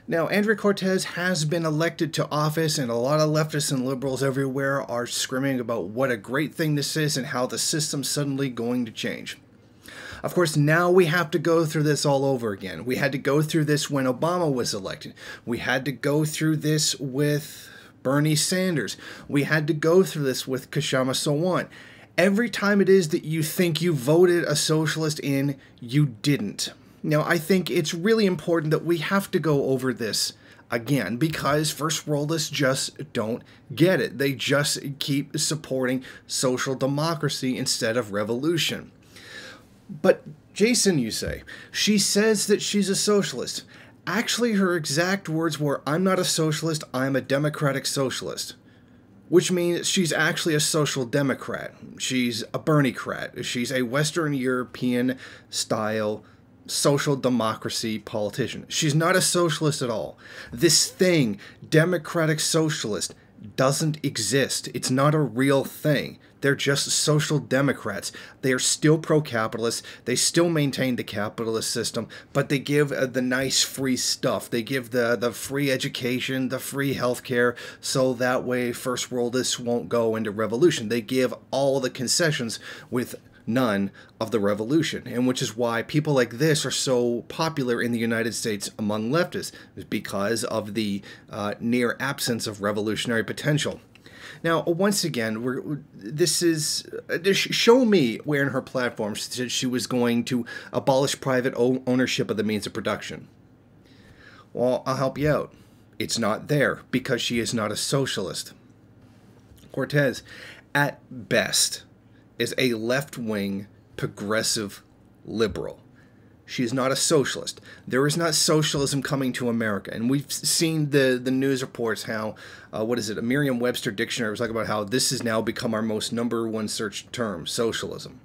Now, Andrea Cortez has been elected to office, and a lot of leftists and liberals everywhere are screaming about what a great thing this is and how the system's suddenly going to change. Of course, now we have to go through this all over again. We had to go through this when Obama was elected. We had to go through this with Bernie Sanders. We had to go through this with Kshama Sawant. Every time it is that you think you voted a socialist in, you didn't. Now, I think it's really important that we have to go over this again because First Worldists just don't get it. They just keep supporting social democracy instead of revolution. But Jason, you say, she says that she's a socialist. Actually, her exact words were, "I'm not a socialist, I'm a democratic socialist." Which means she's actually a social democrat. She's a Bernie-crat. She's a Western European style social democracy politician. She's not a socialist at all. This thing, democratic socialist, doesn't exist. It's not a real thing. They're just social democrats. They are still pro-capitalist. They still maintain the capitalist system, but they give the nice free stuff. They give the free education, the free healthcare, so that way First Worldists won't go into revolution. They give all the concessions with none of the revolution, and which is why people like this are so popular in the United States among leftists, is because of the near absence of revolutionary potential. Now, once again, show me where in her platform she said she was going to abolish private ownership of the means of production. Well, I'll help you out. It's not there because she is not a socialist. Cortez, at best, is a left-wing progressive liberal. She is not a socialist. There is not socialism coming to America. And we've seen the news reports how, a Merriam-Webster dictionary was talking about how this has now become our most #1 searched term, socialism.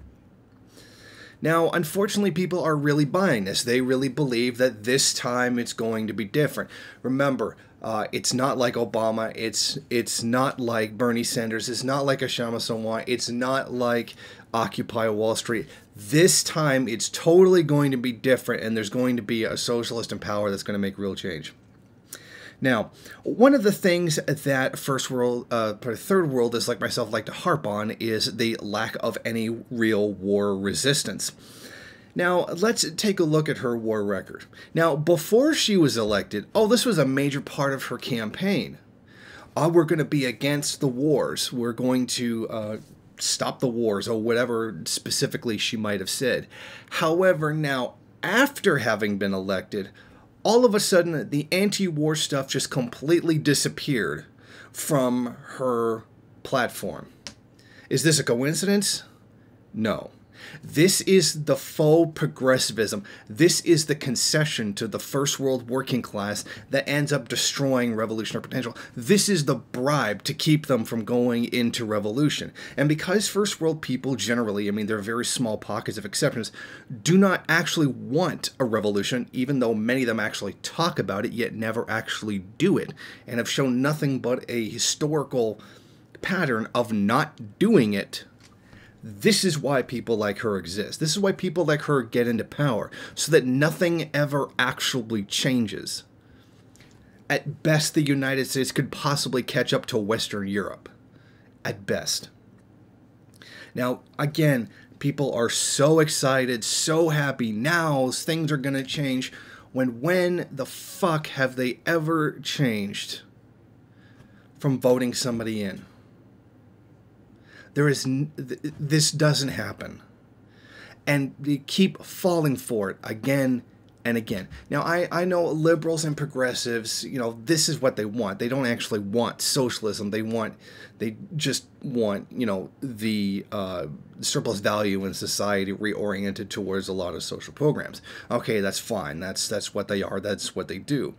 Now, unfortunately, people are really buying this. They really believe that this time it's going to be different. Remember, it's not like Obama. It's not like Bernie Sanders. It's not like Kshama Sawant. It's not like Occupy Wall Street. This time, it's totally going to be different, and there's going to be a socialist in power that's going to make real change. Now, one of the things that third worldists like myself like to harp on is the lack of any real war resistance. Now, let's take a look at her war record. Now, before she was elected, this was a major part of her campaign. We're going to be against the wars. We're going to stop the wars, or whatever specifically she might have said. However, now, after having been elected, all of a sudden, the anti-war stuff just completely disappeared from her platform. Is this a coincidence? No. This is the faux progressivism. This is the concession to the first world working class that ends up destroying revolutionary potential. This is the bribe to keep them from going into revolution. And because first world people generally, there are very small pockets of exceptions, do not actually want a revolution, even though many of them actually talk about it, yet never actually do it, and have shown nothing but a historical pattern of not doing it. This is why people like her exist. This is why people like her get into power, so that nothing ever actually changes. At best, the United States could possibly catch up to Western Europe. At best. Now, again, people are so excited, so happy. Now things are going to change. When the fuck have they ever changed from voting somebody in? This doesn't happen. And they keep falling for it again and again. Now, I know liberals and progressives, this is what they want. They don't actually want socialism. They just want, the surplus value in society reoriented towards a lot of social programs. Okay, that's fine. That's what they are. That's what they do.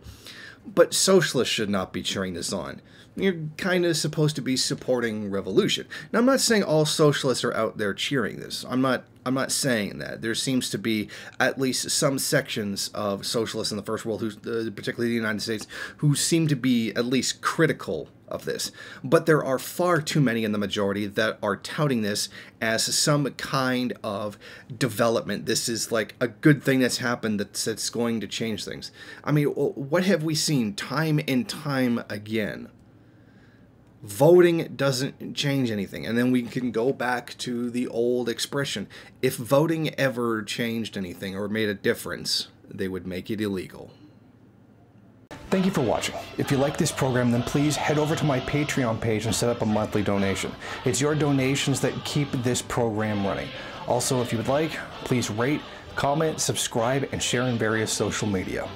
But socialists should not be cheering this on. You're kind of supposed to be supporting revolution. Now, I'm not saying all socialists are out there cheering this. I'm not I'm not saying that. There seems to be at least some sections of socialists in the first world, particularly the United States, who seem to be at least critical of this. But there are far too many in the majority that are touting this as some kind of development. This is like a good thing that's happened that's going to change things. I mean, what have we seen time and time again? Voting doesn't change anything. And then we can go back to the old expression. If voting ever changed anything or made a difference, they would make it illegal. Thank you for watching. If you like this program, then please head over to my Patreon page and set up a monthly donation. It's your donations that keep this program running. Also, if you would like, please rate, comment, subscribe, and share in various social media.